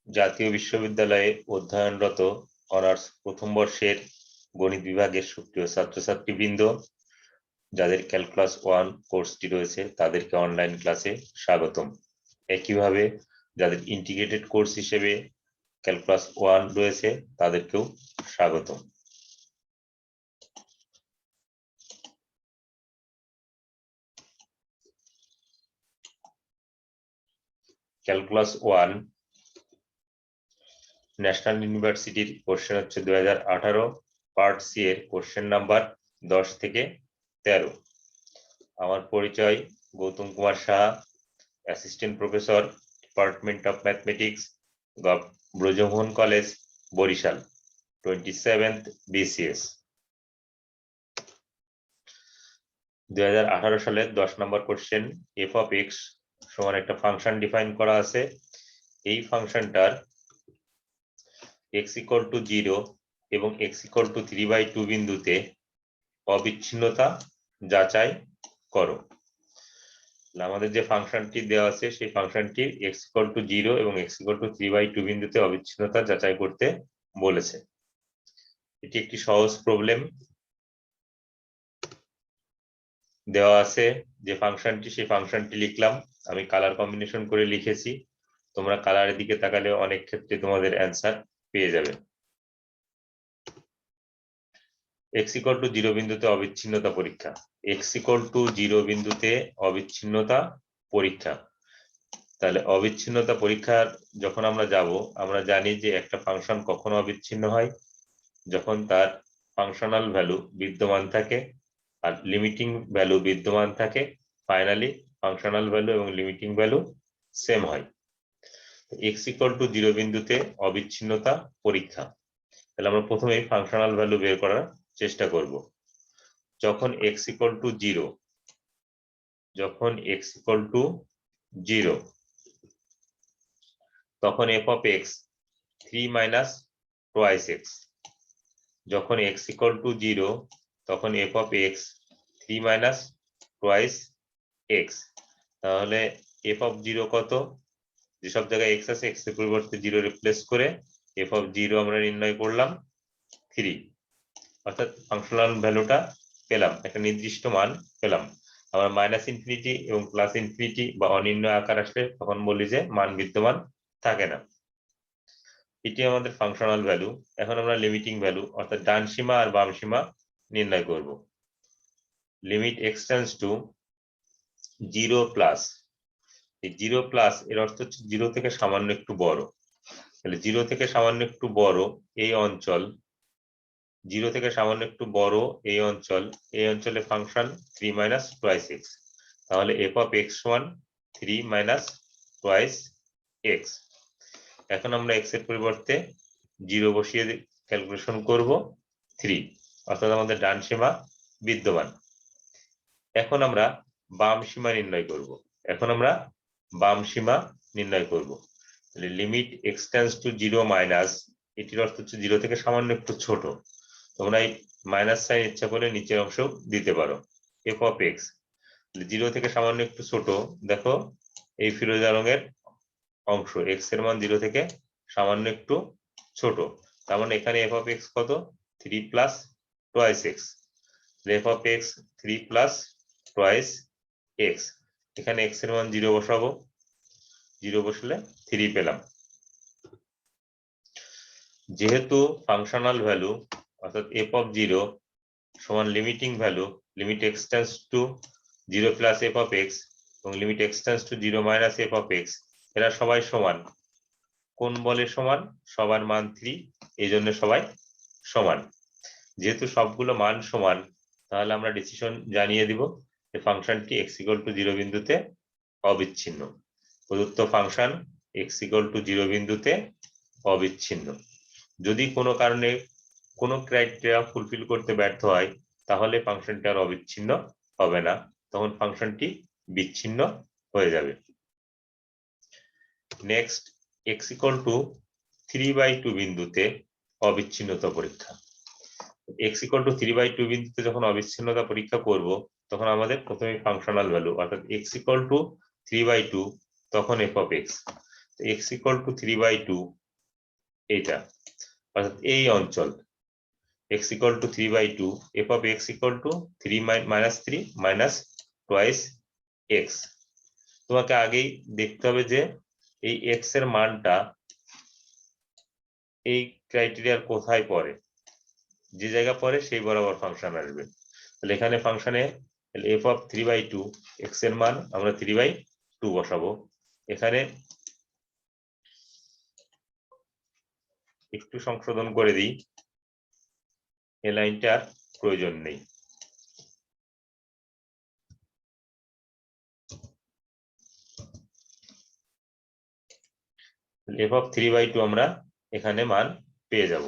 জাতীয় বিশ্ববিদ্যালয়ে অধ্যয়নরত অনার্স প্রথম বর্ষের গণিত বিভাগের সুপ্রিয় ছাত্রছাত্রীবৃন্দ, যাদের ক্যালকুলাস 1 কোর্সটি রয়েছে তাদেরকে অনলাইন ক্লাসে স্বাগতম। একইভাবে যাদের ইন্টিগ্রেটেড কোর্স হিসেবে ক্যালকুলাস 1 রয়েছে তাদেরকেও স্বাগতম। ক্যালকুলাস 1 ন্যাশনাল ইউনিভার্সিটির কোশ্চেন হচ্ছে 2018 পার্ট সি এর কোশ্চেন নাম্বার 10 থেকে 13। আমার পরিচয় Gautam Kumar Saha, assistant professor, department of mathematics, Brajamohan college, Barishal, 27th BCS। 2018 সালের 10 নম্বর কোশ্চেন, এফ অফ এক্স সমান একটা ফাংশন ডিফাইন করা আছে। এই ফাংশনটার x ইকুয়াল টু 0 এবং x ইকুয়াল টু 3/2 বিন্দুতে অবিচ্ছিন্নতা যাচাই করো। আমাদের যে ফাংশনটি দেওয়া আছে সেই ফাংশনটি x ইকুয়াল টু 0 এবং x ইকুয়াল টু 3/2 বিন্দুতে অবিচ্ছিন্নতা যাচাই করতে বলেছে। এটি একটি সহজ প্রবলেম দেওয়া আছে। যে ফাংশনটি সেই ফাংশনটি লিখলাম, আমি কালার কম্বিনেশন করে লিখেছি। তোমরা কালারের দিকে তাকালে অনেক ক্ষেত্রে তোমাদের অ্যান্সার পেয়ে যাবে। x ইকুয়াল টু 0 বিন্দুতে অবিচ্ছিন্নতা পরীক্ষা। x ইকুয়াল টু 0 বিন্দুতে অবিচ্ছিন্নতা পরীক্ষা। তাহলে অবিচ্ছিন্নতা পরীক্ষার যখন আমরা যাব, আমরা জানি যে একটা ফাংশন কখন অবিচ্ছিন্ন হয়, যখন তার ফাংশনাল ভ্যালু বিদ্যমান থাকে আর লিমিটিং ভ্যালু বিদ্যমান থাকে, ফাইনালি ফাংশনাল ভ্যালু এবং লিমিটিং ভ্যালু সেম হয়। x ইকুয়াল টু 0 বিন্দুতে অবিচ্ছিন্নতা পরীক্ষা। তাহলে আমরা প্রথমেই ফাংশনাল ভ্যালু বের করার চেষ্টা করব। যখন x ইকুয়াল টু 0, যখন x ইকুয়াল টু 0, তখন f of x 3 minus twice x। যখন x ইকুয়াল টু 0, তখন f of x 3 minus twice x। তাহলে f অফ 0 কত? যেসব জায়গায় x আছে x এর পরিবর্তে 0 রিপ্লেস করে f অফ 0 আমরা নির্ণয় করলাম 3। অর্থাৎ ফাংশনাল ভ্যালুটা পেলাম, একটা নির্দিষ্ট মান পেলাম। আবার মাইনাস ইনফিনিটি এবং প্লাস ইনফিনিটি বা অনির্ণয় আকার আসলে তখন বলি যে মান বিদ্যমান থাকে না। এটি আমাদের ফাংশনাল ভ্যালু। এখন আমরা লিমিটিং ভ্যালু অর্থাৎ ডান সীমা আর বাম সীমা নির্ণয় করব। Limit x tends to 0 plus, এই 0 প্লাস এর অর্থ হচ্ছে 0 থেকে সামান্য একটু বড়। তাহলে 0 থেকে সামান্য একটু বড় এই অঞ্চল, 0 থেকে সামান্য একটু বড় এই অঞ্চলে ফাংশন 3 মাইনাস টুয়াইস এক্স। তাহলে f অফ x সমান 3 মাইনাস টুয়াইস এক্স। এখন আমরা x এর পরিবর্তে 0 বসিয়ে ক্যালকুলেশন করব 3, অর্থাৎ আমাদের ডান সীমা বিদ্যমান। এখন আমরা বাম সীমা নির্ণয় করব। তাহলে limit x tends to 0 minus, এটির অর্থ হচ্ছে 0 থেকে সামান্য একটু ছোট। তোমরা এই মাইনাস সাইন ইচ্ছা করলে নিচের অংশ দিতে পারো। f অফ x 0 থেকে সামান্য একটু ছোট, দেখো এই ফিরোজা রঙের অংশ, x এর মান 0 থেকে সামান্য একটু ছোট। তার মানে এখানে f অফ x কত? 3 plus twice x। f of x 3 plus twice x। এখানে x এর মান 0 বসাবো, 0 বসলে 3 পেলাম। যেহেতু ফাংশনাল ভ্যালু অর্থাৎ f অফ 0 সমান limiting value limit x tends to 0 plus f of x এবং limit x tends to 0 minus f of x, এরা সবাই সমান। কোন বলে সমান? সবার মান 3, এই জন্য সবাই সমান। যেহেতু সবগুলো মান সমান, তাহলে আমরা ডিসিশন জানিয়ে দিব যে ফাংশনটি x ইকুয়াল টু 0 বিন্দুতে অবিচ্ছিন্ন। প্রদত্ত ফাংশন x ইকুয়াল টু 0 বিন্দুতে অবিচ্ছিন্ন। যদি কোনো কারণে কোনো ক্রাইটেরিয়া ফুলফিল করতে ব্যর্থ হয়, তাহলে ফাংশনটি আর অবিচ্ছিন্ন হবে না, তখন ফাংশনটি বিচ্ছিন্ন হয়ে যাবে। নেক্সট, x ইকুয়াল টু 3/2 বিন্দুতে অবিচ্ছিন্নতা পরীক্ষা। x ইকুয়াল টু 3/2 বিন্দুতে যখন অবিচ্ছিন্নতা পরীক্ষা করব, তখন আমাদের প্রথমে ফাংশনাল ভ্যালু অর্থাৎ x ইকুয়াল টু 3/2, তখন f of x। x equal to 3/2 এটা অর্থাৎ এই অঞ্চল x equal to 3/2 f of x equal to 3 minus 3 minus twice x তোমাকে আগেই দেখতে হবে যে এই x এর মানটা এই ক্রাইটেরিয়ার কোথায় পড়ে, যে জায়গা পড়ে সেই বরাবর ফাংশন আসবে। তাহলে এখানে ফাংশনে f of 3/2 x এর মান আমরা 3/2 বসাবো। এখানে একটু সংশোধন করে দিই, এই লাইনটার প্রয়োজন নেই। f of 3/2 আমরা এখানে মান পেয়ে যাব।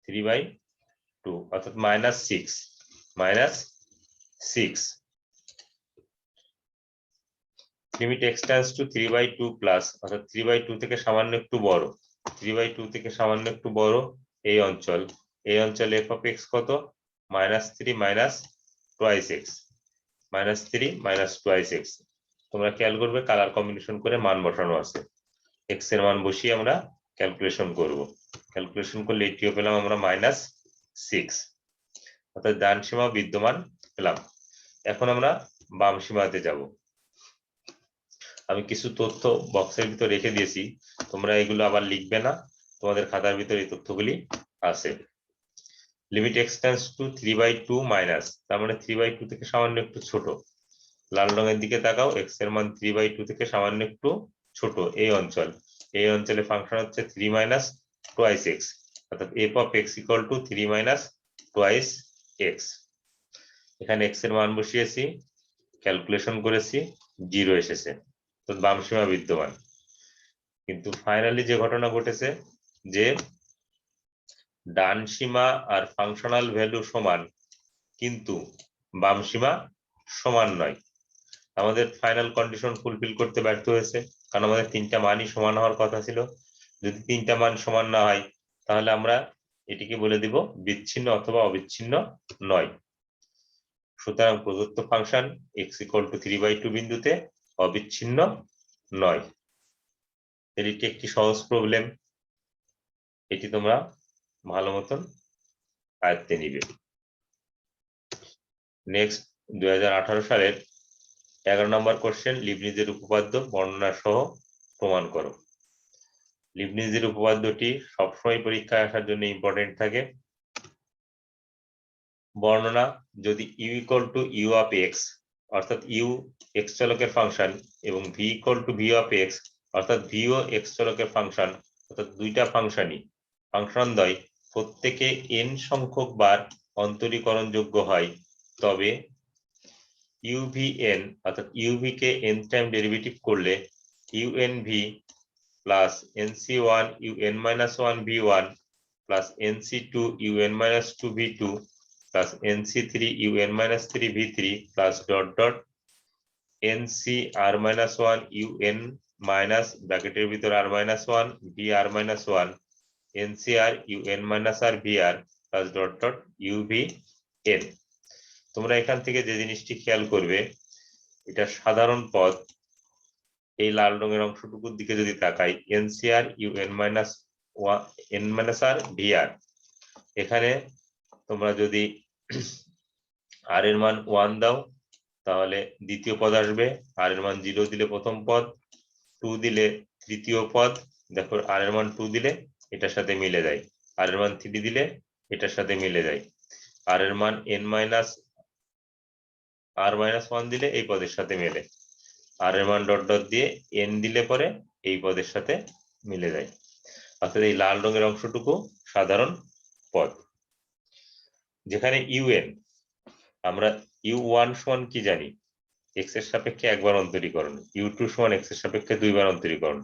(3/2) অর্থাৎ -6 limit x tends to 3/2 plus অর্থাৎ 3/2 থেকে সামান্য একটু বড়, 3/2 থেকে সামান্য একটু বড় এই অঞ্চলে f of x কত -3 minus twice x -3 minus twice x। তোমরা খেয়াল করবে কালার কম্বিনেশন করে মান বসানো আছে, x এর মান বসিয়ে আমরা ক্যালকুলেশন করব। ক্যালকুলেশন করলে এটিও পেলাম আমরা -6 অর্থাৎ ডান সীমা বিদ্যমান পেলাম। এখন আমরা বাম সীমাতে যাব। আমি কিছু তথ্য বক্সের ভিতর রেখে দিয়েছি, তোমরা এগুলো আবার লিখবে না, তোমাদের খাতার ভিতরে এই তথ্যগুলি আছে। Limit x tends to 3/2 minus, তার মানে 3/2 থেকে সামান্য একটু ছোট। লাল রঙের দিকে তাকাও, x এর মান 3/2 থেকে সামান্য একটু ছোট এই অঞ্চলে ফাংশন হচ্ছে 3 minus twice x অর্থাৎ f of x equal to 3 minus twice x। এখানে x এর মান বসিয়েছি, ক্যালকুলেশন করেছি, 0 এসেছে, তো বাম সীমা বিদ্যমান। কিন্তু ফাইনালি যে ঘটনা ঘটেছে যে ডান সীমা আর ফাংশনাল ভ্যালু সমান, কিন্তু বাম সীমা সমান নয়। আমাদের ফাইনাল কন্ডিশন ফুলফিল করতে ব্যর্থ হয়েছে, কারণ আমাদের তিনটা মানই সমান হওয়ার কথা ছিল। যদি তিনটা মান সমান না হয় তাহলে আমরা এটিকে বলে দিব বিচ্ছিন্ন অথবা অবিচ্ছিন্ন নয়। সুতরাং প্রদত্ত ফাংশন x equal to 3/2 বিন্দুতে অবিচ্ছিন্ন নয়। এটি একটি সহজ প্রবলেম, এটি তোমরা ভালো মতন আয়ত্তে নিবে। নেক্সট 2018 সালের 11 নম্বর কোশ্চেন, লিবনিজের উপপাদ্য বর্ণনা সহ প্রমাণ করো। লিবনিজের উপপাদ্যটি সবসময় পরীক্ষায় আসার জন্য ইম্পর্টেন্ট থাকে। বর্ণনা, যদি u equal to u of x অর্থাৎ u x চলকের ফাংশন এবং v equal to v of x অর্থাৎ v ও x চলকের ফাংশন, অর্থাৎ দুইটা ফাংশনদ্বয় প্রত্যেকে n সংখ্যক বার অন্তরীকরণযোগ্য হয়, তবে uvn অর্থাৎ uv কে n টাইম ডেরিভেটিভ করলে unv plus nc1 un-1 v1 plus nc2 un-2 v2 plus nc3 un-3 v3 plus dot dot ncr-1 un minus ব্র্যাকেটের ভিতর r-1 vr-1 ncr un-r vr plus dot dot uvn। তোমরা এখান থেকে যে জিনিসটি খেয়াল করবে, এটা সাধারণ পদ। এই লাল রঙের অংশটুকুর দিকে যদি তাকাই, ncr un-r vr, এখানে তোমরা যদি r এর মান 1 দাও তাহলে দ্বিতীয় পদ আসবে, r এর মান 0 দিলে প্রথম পদ, 2 দিলে তৃতীয় পদ। দেখো r এর মান 2 দিলে এটার সাথে মিলে যায়, r এর মান 3 দিলে এটার সাথে মিলে যায়, r এর মান n-r-1 দিলে এই পদের সাথে মেলে, r এর মান ডট ডট দিয়ে n দিলে পরে এই পদের সাথে মিলে যায়। অর্থাৎ এই লাল রঙের অংশটুকু সাধারণ পদ। যেখানে un, আমরা u1 সমান কি জানি, x এর সাপেক্ষে একবার অন্তরীকরণ, u2 সমান x এর সাপেক্ষে দুইবার অন্তরীকরণ।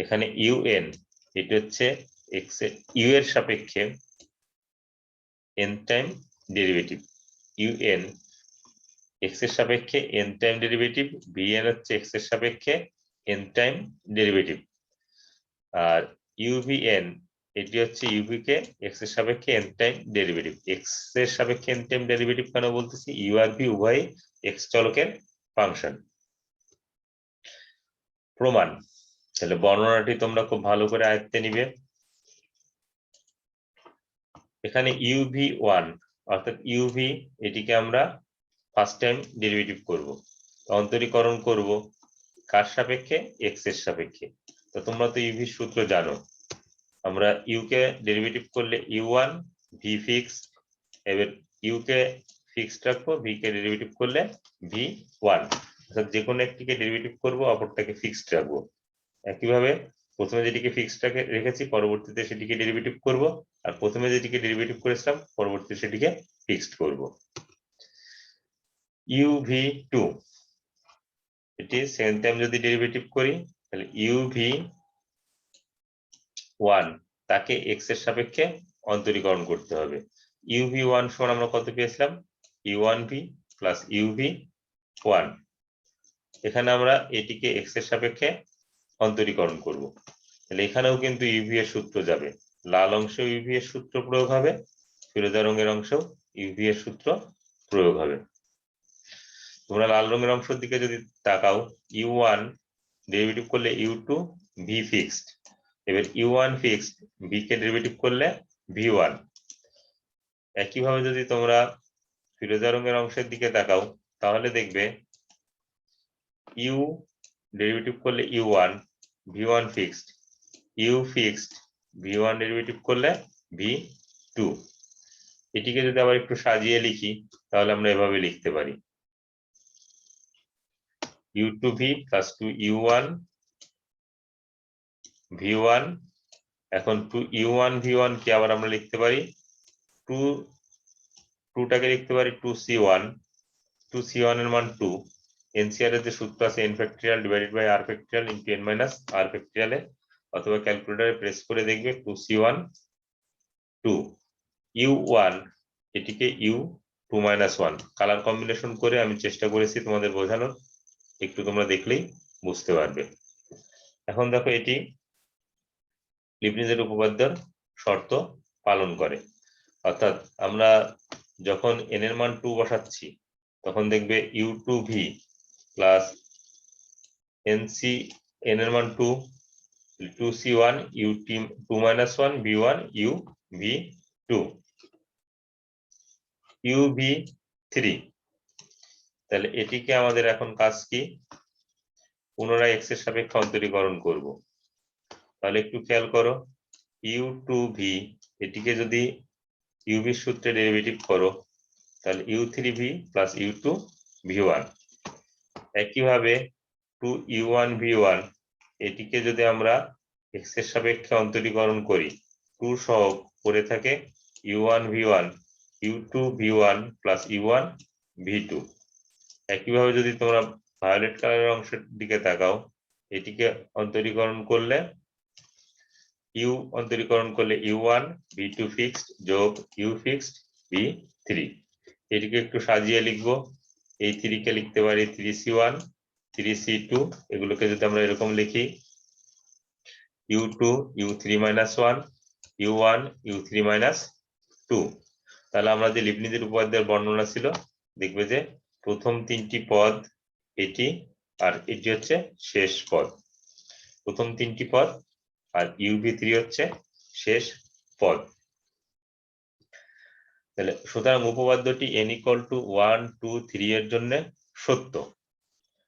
এখানে un এটা হচ্ছে x এর u এর সাপেক্ষে n time derivative, un x এর সাপেক্ষে n টাইম ডেরিভেটিভ, vn হচ্ছে x এর সাপেক্ষে n টাইম ডেরিভেটিভ। আর uvn এটি হচ্ছে ইউভি কে এক্স এর সাপেক্ষে এন টাইম ডেরিভেটিভ। এক্স এর সাপেক্ষে এন টাইম ডেরিভেটিভ কেন বলতেছি, ইউ আর ভি উভয়ই এক্স চলকের ফাংশন। প্রমাণ, তাহলে বর্ণনাটি তোমরা খুব ভালো করে আয়ত্তে নিবে। এখানে ইউভি ওয়ান অর্থাৎ ইউভি, এটিকে আমরা ফার্স্ট টাইম ডেরিভেটিভ করব, অন্তরীকরণ করব কার সাপেক্ষে, এক্স এর সাপেক্ষে। তো তোমরা তো ইউভি সূত্র জানো, আমরা ইউ কে ডেরিভেটিভ করলে ইউ ওয়ান ভি ফিক্স, এবার ইউ কে ফিক্সড রাখবো, ভি কে ডেরিভেটিভ করলে ভি ওয়ান, অর্থাৎ যে কোনো একটিকে ডেরিভেটিভ করবো অপরটাকে ফিক্সড রাখবো। একইভাবে প্রথমে যেটিকে ফিক্সড রেখেছি পরবর্তীতে সেটিকে ডেরিভেটিভ করব, আর প্রথমে যেটিকে ডেরিভেটিভ করেছিলাম পরবর্তীতে সেটিকে ফিক্সড করব। ইউভি টু, এটি সেকেন্ড টাইম যদি ডেরিভেটিভ করি তাহলে ইউভি ওয়ান তাকে এক্স এর সাপেক্ষে অন্তরীকরণ করতে হবে। ইউভি ওয়ান সমান আমরা কত পেয়েছিলাম, U one V plus UV one. এখানে আমরা এটিকে এক্স এর সাপেক্ষে অন্তরীকরণ করব, তাহলে এখানেও কিন্তু ইউভি এর সূত্র যাবে, লাল অংশে ইউভি এর সূত্র প্রয়োগ হবে, ফিরোজা রঙের অংশেও ইউভি এর সূত্র প্রয়োগ হবে। তোমরা লাল রঙের অংশের দিকে যদি তাকাও, ইউ ওয়ান ডেরিভেটিভ করলে ইউ টু ভি ফিক্সড, এবার ইউ ওয়ান ফিক্সড, ভি কে ডেরিভেটিভ করলে ভি ওয়ান। একইভাবে যদি তোমরা ফিরোজা রঙের অংশের দিকে তাকাও তাহলে দেখবে ইউ ডেরিভেটিভ করলে U one V one fixed, U fixed V one derivative করলে ভি টু। এটিকে যদি আবার একটু সাজিয়ে লিখি তাহলে আমরা এভাবে লিখতে পারি U two V plus two U one V one. এখন two U one V one কে আবার আমরা লিখতে পারি টুটাকে লিখতে পারি two C one, two C one এর মান টু, এনসিআর এর যে সূত্র আছে N factorial divided by R factorial into N minus R ফ্যাক্টরিয়ালে, অথবা ক্যালকুলেটরে প্রেস করে দেখবে two C one two, U one এটিকে U two minus one, colour combination করে আমি চেষ্টা করেছি তোমাদের বোঝানোর, একটু তোমরা দেখলেই বুঝতে পারবে। এখন দেখো এটি লিবনিজের উপপাদ্যের শর্ত পালন করে, অর্থাৎ আমরা যখন এন এর মান 2 বসাচ্ছি তখন দেখবে U two V plus NC N এর মান 2, two C one U T two minus one V one U V two, U V three. তাহলে এটিকে আমাদের এখন কাজ কি, পুনরায় এক্স এর সাপেক্ষে অন্তরীকরণ করব। তাহলে একটু খেয়াল করো, ইউ টু ভি এটিকে যদি ইউভি সূত্রে ডেরিভেটিভ করো তাহলে U three V plus U two V one. একইভাবে two U one V one এটিকে যদি আমরা এক্স এর সাপেক্ষে অন্তরীকরণ করি, টু সহ পড়ে থাকে U one V one U two V one plus U one V two. একইভাবে যদি তোমরা ভায়োলেট কালারের অংশের দিকে তাকাও, এটিকে অন্তরীকরণ করলে ইউ অন্তরীকরণ করলে U one V two fixed যোগ ইউ ফিক্সড ভি থ্রি। এটিকে একটু সাজিয়ে লিখবো, এই থ্রি কে লিখতে পারি three C one three C two, এগুলোকে যদি আমরা এরকম লিখি U two U three minus one U one U three minus two. তাহলে আমরা যে লিবনিজের উপপাদ্যের বর্ণনা ছিল দেখবে যে প্রথম তিনটি পদ এটি, আর এটি হচ্ছে শেষ পদ, প্রথম তিনটি পদ, আর ইউভি থ্রি হচ্ছে শেষ পদ। তাহলে সুতরাং উপপাদ্যটি n ইকুয়াল টু 1 2 3 এর জন্য সত্য।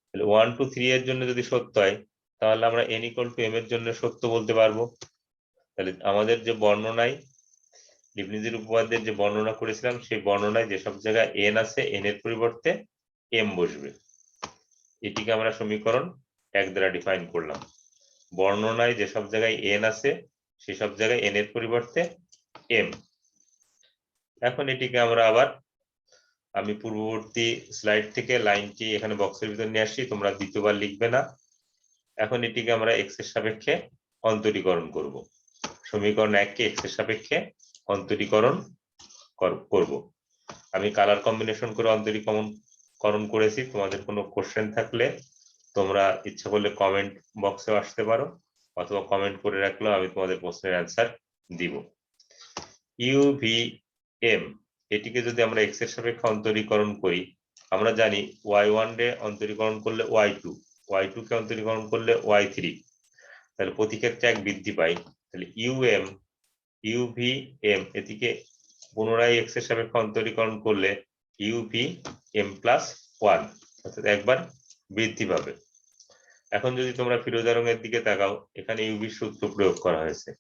তাহলে 1 2 3 এর জন্য যদি সত্য হয় তাহলে আমরা n ইকুয়াল টু m এর জন্য সত্য বলতে পারবো। তাহলে আমাদের যে বর্ণনায় লিবনিজের উপপাদ্যের যে বর্ণনা করেছিলাম সেই বর্ণনায় যেসব জায়গায় n আছে n এর পরিবর্তে m বসবে, এটিকে আমরা সমীকরণ 1 দ্বারা ডিফাইন করলাম। বর্ণনায় যেসব জায়গায় n আছে সেসব জায়গায় n এর পরিবর্তে m। এখন এটিকে আমরা আবার, আমি পূর্ববর্তী স্লাইড থেকে লাইনটি এখানে বক্সের ভিতর নিয়ে আসছি, তোমরা দ্বিতীয়বার লিখবে না। এখন এটিকে আমরা এক্স এর সাপেক্ষে অন্তরীকরণ করব, সমীকরণ 1 কে এক্স এর সাপেক্ষে অন্তরীকরণ করব। আমি কালার কম্বিনেশন করে অন্তরীকরণ করেছি, তোমাদের কোনো কোশ্চেন থাকলে তোমরা ইচ্ছা করলে কমেন্ট বক্সে আসতে পারো, অথবা কমেন্ট করে রাখলেও আমি তোমাদের প্রশ্নের অ্যান্সার দিব। UVM এটিকে যদি আমরা x এর সাপেক্ষে অন্তরীকরণ করি, আমরা জানি y1 রে অন্তরীকরণ করলে y2, y2 কে অন্তরীকরণ করলে y3, তাহলে প্রতি ক্ষেত্রে 1 বৃদ্ধি পাই। তাহলে UVM এটিকে পুনরায় x এর সাপেক্ষে অন্তরীকরণ করলে UVM প্লাস 1, অর্থাৎ একবার বৃদ্ধি পাবে। এখন যদি তোমরা ফিরোজা রঙের দিকে তাকাও, এখানে ইউভি সূত্র প্রয়োগ করা হয়েছে।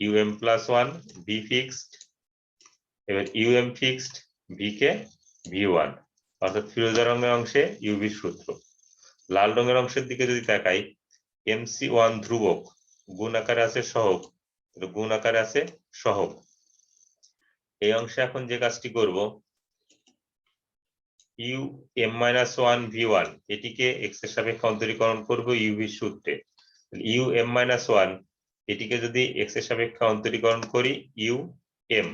UM প্লাস 1 V ফিক্সড, এবার UM ফিক্সড V কে V1, অর্থাৎ ফিরোজা রঙের অংশে ইউভি সূত্র। লাল রঙের অংশের দিকে যদি তাকাই, MC1 ধ্রুবক, গুণ আকারে আছে সহগ, গুণ আকারে আছে সহগ। এই অংশে এখন যে কাজটি করব, UM-1 V1 এটিকে x এর সাপেক্ষে অন্তরীকরণ করব ইউভি সূত্রে। UM-1 এটিকে যদি x এর সাপেক্ষে অন্তরীকরণ করি UM,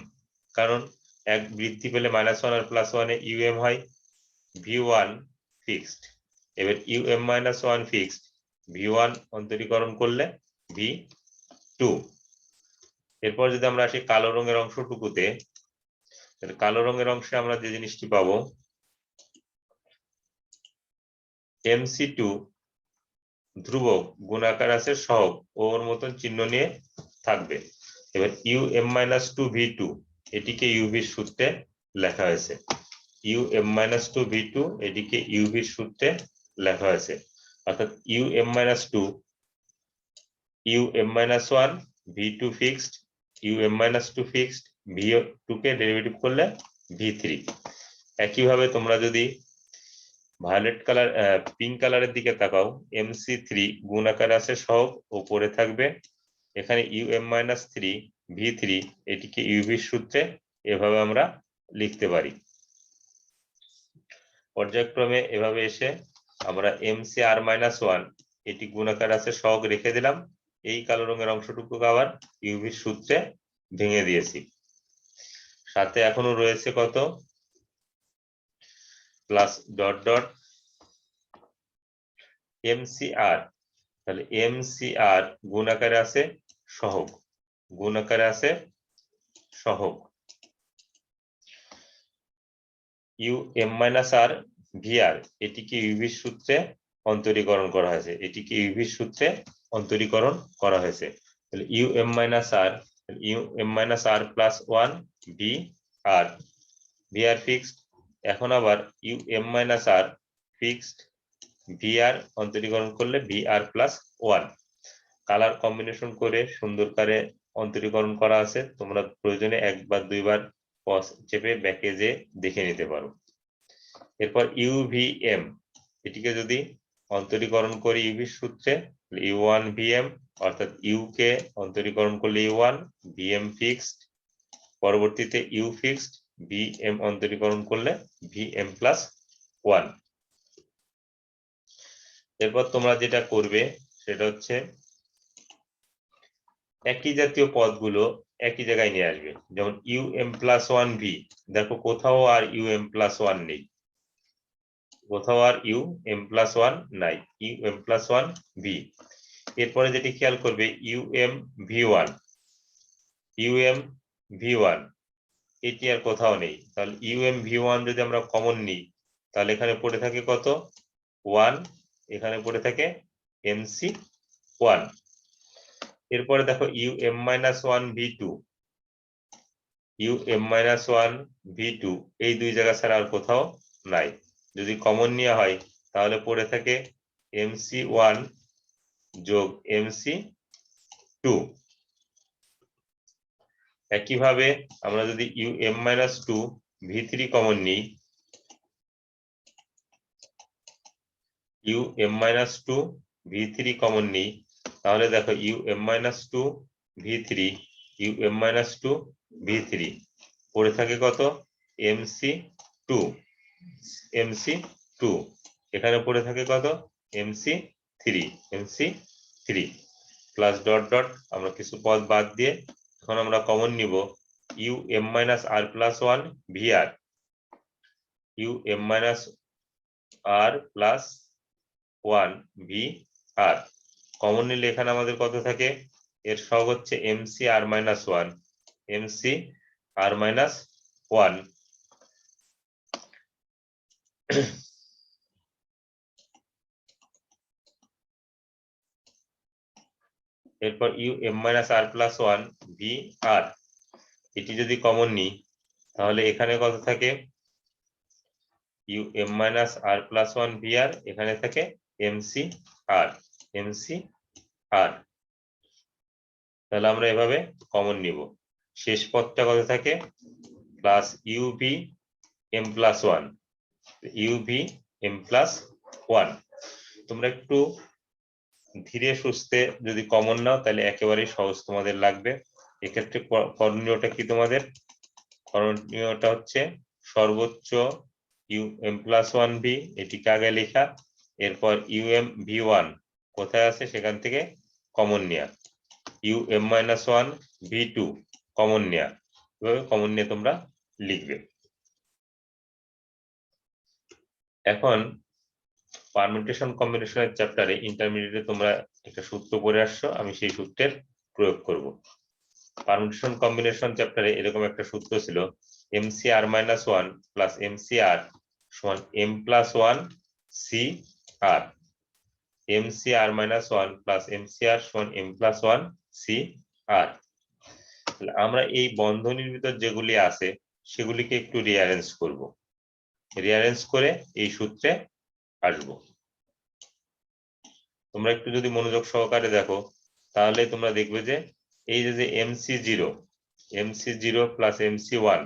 কারণ এক বৃদ্ধি পেলে -1 আর +1 এ UM হয়। V1 ফিক্সড, এবার UM-1 ফিক্সড, V1 অন্তরীকরণ করলে V2। এরপর যদি আমরা আসি কালো রঙের অংশটুকুতে, কালো রঙের অংশে আমরা যে জিনিসটি পাবো, MC2 ধ্রুবক, গুণ আকার আছে সহগ, ওর মতন চিহ্ন নিয়ে থাকবে। এবার UM-2 V2 এটিকে ইউভির সূত্রে লেখা হয়েছে। UM-2 V2 এটিকে ইউভির সূত্রে লেখা হয়েছে, অর্থাৎ UM-2 UM-1 V2 fixed, UM-2 fixed, V2 কে ডেরিভেটিভ করলে V3। একইভাবে তোমরা যদি ভায়োলেট কালার পিঙ্ক কালারের দিকে তাকাও, MC3 গুণ আকারে আছে সহগ, উপরে থাকবে। এখানে UM-3 V3 এটিকে ইউভির সূত্রে এভাবে আমরা লিখতে পারি। পর্যায়ক্রমে এভাবে এসে আমরা MC-1 এটি গুণ আকারে আছে সহগ রেখে দিলাম। এই কালো রঙের অংশটুকু আবার ইউভির সূত্রে ভেঙে দিয়েছি। সাথে এখনো রয়েছে কত, প্লাস ডট ডট MCR, তাহলে MCR গুণ আকারে আছে সহগ, গুণ আকারে আছে সহগ। UM-R VR এটিকে ইউভির সূত্রে অন্তরীকরণ করা হয়েছে, এটিকে ইউভির সূত্রে অন্তরীকরণ করা হয়েছে। তাহলে UM-R plus 1 VR, VR fixed. এখন আবার UM-R ফিক্সড, VR অন্তরীকরণ করলে VR প্লাস 1। কালার কম্বিনেশন করে সুন্দর করে অন্তরীকরণ করা আছে, তোমরা প্রয়োজনে একবার দুইবার পজ চেপে ব্যাকে যে দেখে নিতে পারো। এরপর UVM এটিকে যদি অন্তরীকরণ করি ইউভির সূত্রে, U1 VM, অর্থাৎ U কে অন্তরীকরণ করলে U1, VM ফিক্সড, পরবর্তীতে U ফিক্সড, VM অন্তরীকরণ করলে VM প্লাস 1। এরপর তোমরা যেটা করবে সেটা হচ্ছে একই জাতীয় পদগুলো একই জায়গায় নিয়ে আসবে। যেমন UM+1 V, দেখো কোথাও আর UM+1 নেই, কোথাও আর UM+1 নাই, UM+1 V। এরপরে যেটি খেয়াল করবে UM-V1 এটি আর কোথাও নেই। তাহলে UM-V1 যদি আমরা কমন নিই, তাহলে এখানে পড়ে থাকে কত, 1, এখানে পড়ে থাকে MC1। এরপরে দেখো UM-1 V2, UM-1 V2 এই দুই জায়গা ছাড়া আর কোথাও নাই। যদি কমন নেওয়া হয় তাহলে পড়ে থাকে MC1 যোগ MC2। একইভাবে আমরা যদি UM-2 V3 কমন নিই, UM-2 V3 কমন নিই, তাহলে দেখো UM-2 V3, UM-2 V3 পড়ে থাকে কত, MC2, MC2 এখানে পড়ে থাকে কত, MC3 প্লাস ডট ডট, আমরা কিছু পদ বাদ দিয়ে এখন আমরা কমন নিব UM-R+1 VR, UM-R+1 VR common নিলে এখানে আমাদের কত থাকে, এর সহগ হচ্ছে এমসি আর মাইনাস ওয়ান, এমসি আর মাইনাস ওয়ান। এরপর you M minus R plus one V আর, এটি যদি কমন নিই তাহলে এখানে কত থাকে you M minus R plus one V আর, এখানে থাকে এমসি আর, এমসি আর। তাহলে আমরা এভাবে কমন নিব। শেষ পদটা কত থাকে plus UV M plus one, UV M plus one. তোমরা একটু ধীরে সুস্থে যদি কমন নাও তাহলে একেবারেই সহজ তোমাদের লাগবে। এক্ষেত্রে করণীয়টা কি তোমাদের? করণীয়টা হচ্ছে সর্বোচ্চ U M plus one V, এটিকে আগে লেখা, এরপর ইউ এম ভি ওয়ান কোথায় আছে সেখান থেকে কমন নেয়া, U M minus one V two common নেয়া, এভাবে কমন নিয়ে তোমরা লিখবে। এখন পারমিউটেশন কম্বিনেশনের চ্যাপ্টারে ইন্টারমিডিয়েটে তোমরা একটা সূত্র পড়ে আসছো, আমি সেই সূত্রের প্রয়োগ করব। পারমিউটেশন কম্বিনেশন চ্যাপ্টারে এরকম একটা সূত্র ছিল, এমসি আর মাইনাস ওয়ান প্লাস এমসি আর সমান এম প্লাস ওয়ান সি আর, এমসি আর মাইনাস ওয়ান প্লাস এমসি আর সমান এম প্লাস ওয়ান সি আর। আমরা এই বন্ধনীর ভিতর যেগুলি আছে সেগুলিকে একটু রিঅ্যারেঞ্জ করব, রিঅ্যারেঞ্জ করে এই সূত্রে আসবো। তোমরা একটু যদি মনোযোগ সহকারে দেখো তাহলে তোমরা দেখবে যে এই যে MC zero plus MC one,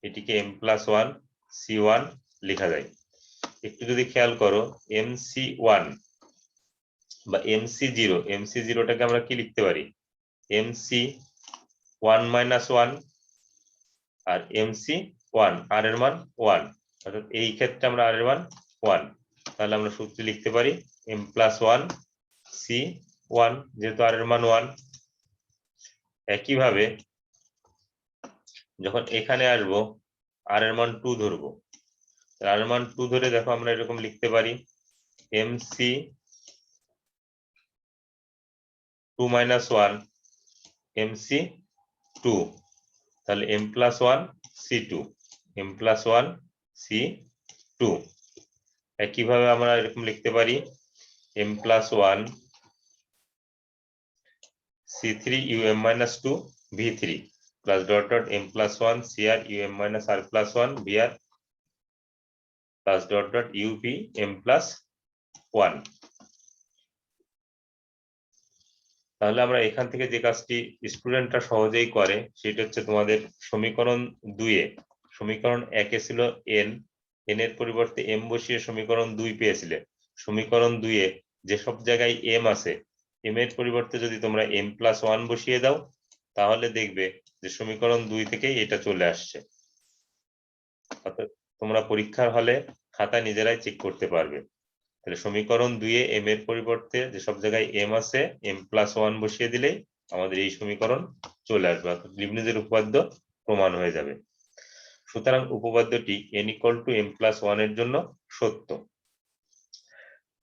এটিকে M plus one C one লেখা যায়। একটু যদি খেয়াল করো এমসি ওয়ান বা এমসি জিরোটাকে আমরা কি লিখতে পারি, এমসি ওয়ান মাইনাস ওয়ান, আর এমসি ওয়ান আর এর মান ওয়ান, অর্থাৎ এই ক্ষেত্রে আমরা আর এর মান ওয়ান। তাহলে আমরা সূত্রে লিখতে পারি M plus one C one, যেহেতু আর এর মান ওয়ান। একইভাবে যখন এখানে আসবো আর এর মান টু ধরবো, আর এর মান টু ধরে দেখো আমরা এরকম লিখতে পারি MC two minus one MC two, তাহলে M plus one C two, M plus one C two. একইভাবে আমরা এরকম লিখতে পারি M plus one C three U M minus two V three plus dot dot M plus one C R U M minus R plus one V R plus dot dot U V M plus one. তাহলে আমরা এখান থেকে যে কাজটি স্টুডেন্টরা সহজেই করে সেটা হচ্ছে তোমাদের সমীকরণ দুইয়ে, সমীকরণ একে ছিল এন, এন এর পরিবর্তে এম বসিয়ে সমীকরণ দুই পেয়েছিলে। সমীকরণ দুইয়ে যেসব জায়গায় এম আছে এম এর পরিবর্তে যদি তোমরা এম প্লাস ওয়ান বসিয়ে দাও তাহলে দেখবে যে সমীকরণ দুই থেকেই এটা চলে আসছে। অর্থাৎ তোমরা পরীক্ষার হলে খাতা নিজেরাই চেক করতে পারবে। তাহলে সমীকরণ দুইয়ে এম এর পরিবর্তে যেসব জায়গায় এম আছে এম প্লাস ওয়ান বসিয়ে দিলেই আমাদের এই সমীকরণ চলে আসবে, অর্থাৎ লিবনিজের উপপাদ্য প্রমাণ হয়ে যাবে। সুতরাং উপপাদ্যটি n equal to m plus one এর জন্য সত্য।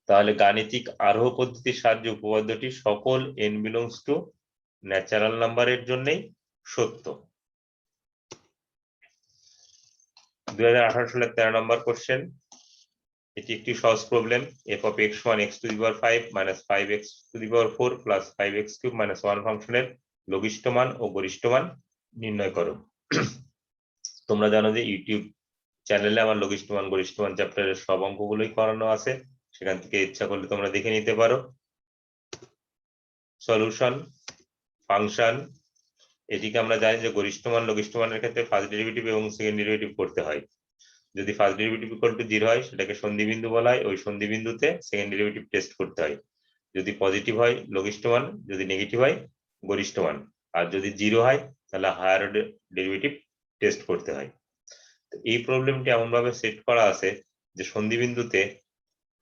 তাহলে গাণিতিক আরোহ পদ্ধতির সাহায্যে উপপাদ্যটি সকল n বিলংস টু ন্যাচারাল নাম্বারের জন্যই সত্য। 2018 সালের 13 নম্বর কোশ্চেন, এটি একটি সহজ প্রবলেম। f of x সমান x to the power 5 minus 5x to the power 4 plus 5x cube minus 1 ফাংশনের লঘিষ্ঠ মান ও গরিষ্ঠ মান নির্ণয় করো। তোমরা জানো যে ইউটিউব চ্যানেলে আমার লঘিষ্ঠ মান গরিষ্ঠ মান চ্যাপ্টারের সব অঙ্কগুলোই করানো আছে, সেখান থেকে ইচ্ছা করলে তোমরা দেখে নিতে পারো। সলিউশন ফাংশন, এটিকে আমরা জানি যে গরিষ্ঠ মান লঘিষ্ঠ মানের ক্ষেত্রে ফার্স্ট ডেরিভেটিভ এবং সেকেন্ড ডেরিভেটিভ করতে হয়। যদি ফার্স্ট ডেরিভেটিভ ইকুয়াল টু 0 হয় সেটাকে সন্ধি বিন্দু বলা হয়, ওই সন্ধি বিন্দুতে সেকেন্ড ডেরিভেটিভ টেস্ট করতে হয়। যদি পজিটিভ হয় লঘিষ্ঠ মান, যদি নেগেটিভ হয় গরিষ্ঠ মান, আর যদি 0 হয় তাহলে হায়ার ডেরিভেটিভ টেস্ট করতে হয়। এই প্রবলেমটি এমন ভাবে সেট করা আছে যে সন্ধি বিন্দুতে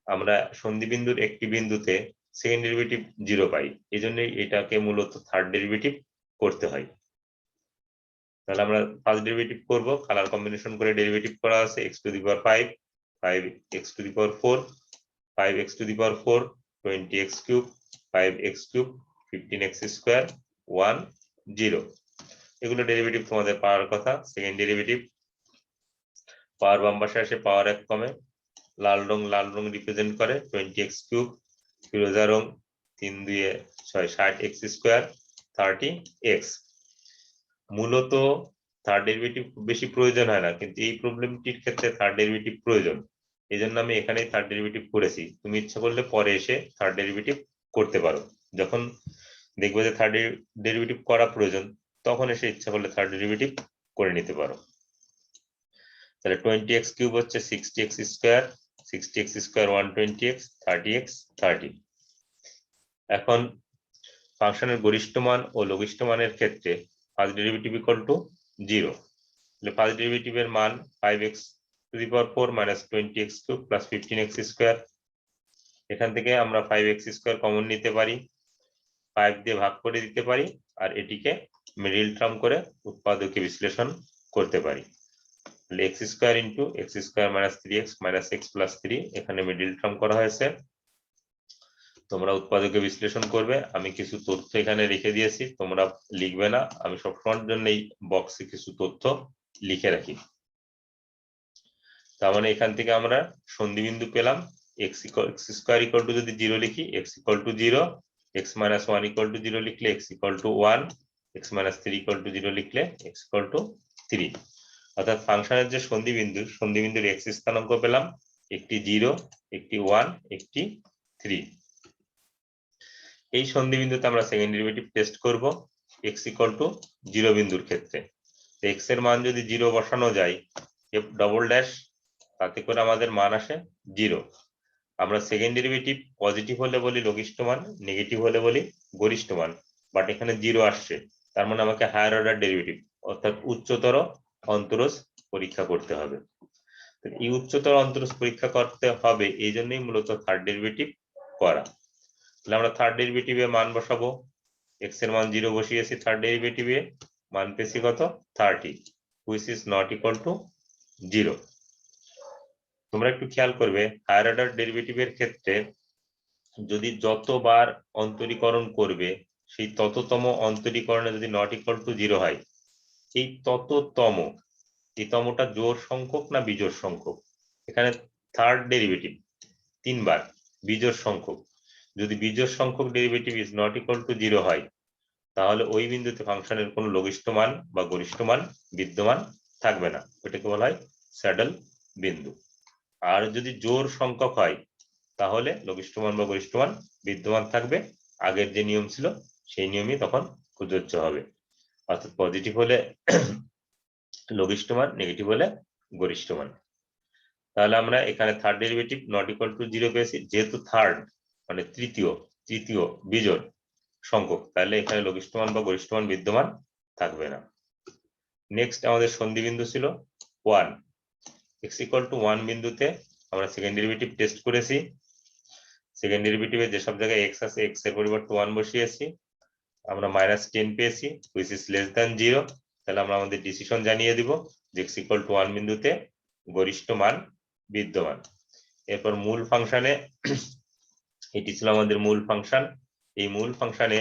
আমরা সন্ধি বিন্দুর একটি বিন্দুতে সেকেন্ড ডেরিভেটিভ 0 পাই, এই জন্যই এটাকে মূলত থার্ড ডেরিভেটিভ করতে হয়। তাহলে আমরা ফার্স্ট ডেরিভেটিভ করব, কালার কম্বিনেশন করে ডেরিভেটিভ করা আছে x to the power 5, 5x to the power 4, 5x to the power 4, 20x cube, 5x cube, 15x square 1 0 এগুলো ডেরিভেটিভ তোমাদের পাওয়ার কথা সেকেন্ড ডেরিভেটিভ পাওয়ার বাম পাশে আসে পাওয়ার 1 কমে লাল রং রিপ্রেজেন্ট করে 20x কিউব ফিরোজা রং 3 2 6 60x স্কয়ার 30x মূলত থার্ড ডেরিভেটিভ খুব বেশি প্রয়োজন হয় না কিন্তু এই প্রবলেমটির ক্ষেত্রে থার্ড ডেরিভেটিভ প্রয়োজন এইজন্য আমি এখানেই থার্ড ডেরিভেটিভ করেছি তুমি ইচ্ছা করলে পরে এসে থার্ড ডেরিভেটিভ করতে পারো যখন দেখবে যে থার্ড ডেরিভেটিভ করা প্রয়োজন তখন এসে ইচ্ছা করলে থার্ড ডেরিভেটিভ করে নিতে পারো তাহলে 20x কিউব হচ্ছে 60x square 60x square 120x 30x 30 এখন ফাংশনের গরিষ্ঠ মান ও লঘিষ্ঠ মানের ক্ষেত্রে ফার্স্ট ডেরিভেটিভ ইকুয়াল টু 0 তাহলে ফার্স্ট ডেরিভেটিভের মান 5x to the power 4 minus 20x cube plus 15x square এখান থেকে আমরা 5x স্কয়ার কমন নিতে পারি 5 দিয়ে ভাগ করে দিতে পারি আর এটিকে মিডল টার্ম করে উৎপাদকে বিশ্লেষণ করতে পারি তাহলে x square into x square minus 3x minus x plus 3 এখানে মিডল টার্ম করা হয়েছে তোমরা উৎপাদকে বিশ্লেষণ করবে আমি কিছু তথ্য এখানে রেখে দিয়েছি তোমরা লিখবে না আমি সবসময়ের জন্য এই বক্সে কিছু তথ্য লিখে রাখি তার মানে এখান থেকে আমরা সন্ধিবিন্দু পেলাম x স্কয়ার ইকুয়াল টু যদি 0 লিখি x equal to 0 x minus 1 equal to 0 লিখলে x equal to 1 x minus 3 equal to 0 লিখলে x ইকুয়াল টু 3 অর্থাৎ ফাংশনের যে সন্ধিবিন্দুর x স্থানাঙ্ক পেলাম একটি 0 একটি 1 একটি 3 এই সন্ধিবিন্দুতে আমরা সেকেন্ড ডেরিভেটিভ টেস্ট করব x ইকুয়াল টু 0 বিন্দুর ক্ষেত্রে x এর মান যদি 0 বসানো যায় f ডবল ড্যাশ তাতে করে আমাদের মান আসে 0 আমরা সেকেন্ড ডেরিভেটিভ পজিটিভ হলে বলি লঘিষ্ঠ মান নেগেটিভ হলে বলি গরিষ্ঠ মান বাট এখানে 0 আসছে তার মানে আমাকে হায়ার অর্ডার ডেরিভেটিভ অর্থাৎ উচ্চতর অন্তরজ পরীক্ষা করতে হবে এই উচ্চতর অন্তরজ পরীক্ষা করতে হবে এই জন্যই মূলত থার্ড ডেরিভেটিভ করা তাহলে আমরা থার্ড ডেরিভেটিভে মান বসাবো x এর মান 0 বসিয়েছি থার্ড ডেরিভেটিভে মান পেয়েছি কত 30 which is not equal to 0 তোমরা একটু খেয়াল করবে হায়ার অর্ডার ডেরিভেটিভের ক্ষেত্রে যদি যতবার অন্তরীকরণ করবে সেই তততম অন্তরীকরণে যদি নট ইকুয়াল টু 0 হয় এই তমটা জোড় সংখ্যক না বিজোড় সংখ্যক এখানে থার্ড ডেরিভেটিভ 3 বার বিজোড় সংখ্যক যদি বিজোড় সংখ্যক derivative is not equal to 0 হয় তাহলে ওই বিন্দুতে ফাংশনের কোনো লঘিষ্ঠ মান বা গরিষ্ঠ মান বিদ্যমান থাকবে না এটাকে বলা হয় স্যাডল বিন্দু আর যদি জোড় সংখ্যক হয় তাহলে লঘিষ্ঠ মান বা গরিষ্ঠ মান বিদ্যমান থাকবে আগের যে নিয়ম ছিল সেই নিয়মই তখন প্রযোজ্য হবে অর্থাৎ পজিটিভ হলে লঘিষ্ঠ মান নেগেটিভ হলে গরিষ্ঠ মান তাহলে আমরা এখানে third derivative not equal to 0 পেয়েছি যেহেতু থার্ড মানে তৃতীয় বিজোড় সংখ্যক তাহলে এখানে লঘিষ্ঠ মান বা গরিষ্ঠ মান বিদ্যমান থাকবে না নেক্সট আমাদের সন্ধিবিন্দু ছিল 1 x ইকুয়াল টু 1 বিন্দুতে আমরা সেকেন্ড ডেরিভেটিভ টেস্ট করেছি সেকেন্ড ডেরিভেটিভে যে সব জায়গায় x আছে x এর পরিবর্তে 1 বসিয়েছি আমরা -10 পেয়েছি which is less than 0 তাহলে আমরা আমাদের ডিসিশন জানিয়ে দিব যে x ইকুয়াল টু 1 বিন্দুতে গরিষ্ঠ মান বিদ্যমান এরপর মূল ফাংশনে এটি ছিল আমাদের মূল ফাংশন এই মূল ফাংশনে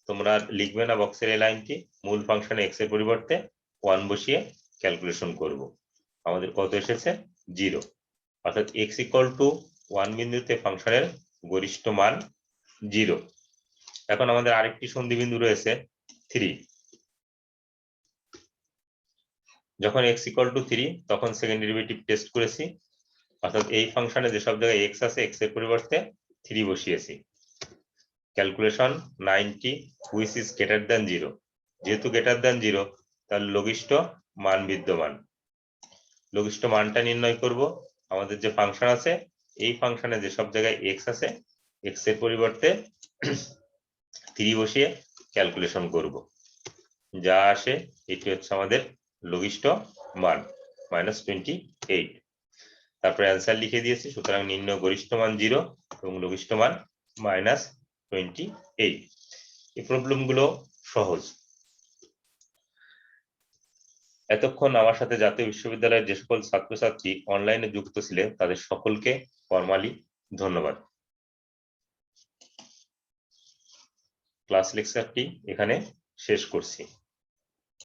তোমরা লিখবে না বক্সের এই লাইনটি মূল ফাংশনে x এর পরিবর্তে 1 বসিয়ে ক্যালকুলেশন করব আমাদের কত এসেছে 0 অর্থাৎ x ইকুয়াল টু 1 বিন্দুতে ফাংশনের গরিষ্ঠ মান 0 এখন আমাদের আরেকটি সন্ধিবিন্দু রয়েছে 3 যখন x ইকুয়াল টু 3 তখন সেকেন্ড ডেরিভেটিভ টেস্ট করেছি অর্থাৎ এই ফাংশনে যে সব জায়গায় x আছে x এর পরিবর্তে 3 বসিয়েছি calculation 90 which is greater than 0 যেহেতু greater than 0 তাহলে লঘিষ্ঠ মান বিদ্যমান লঘিষ্ঠ মানটা নির্ণয় করব আমাদের যে ফাংশন আছে এই ফাংশনে যে সব জায়গায় x আছে x এর পরিবর্তে 3 বসিয়ে ক্যালকুলেশন করব যা আসে এটি হচ্ছে আমাদের লঘিষ্ঠ মান -28 তারপরে অ্যানসার লিখে দিয়েছি সুতরাং নির্ণয় গরিষ্ঠ মান 0 এবং লঘিষ্ঠ মান -28 এই প্রবলেমগুলো সহজ এতক্ষণ আমার সাথে জাতীয় বিশ্ববিদ্যালয়ের যে সকল ছাত্রছাত্রী অনলাইনে যুক্ত ছিলেন তাদের সকলকে ফরমালি ধন্যবাদ ক্লাস লেকচারটি এখানে শেষ করছি।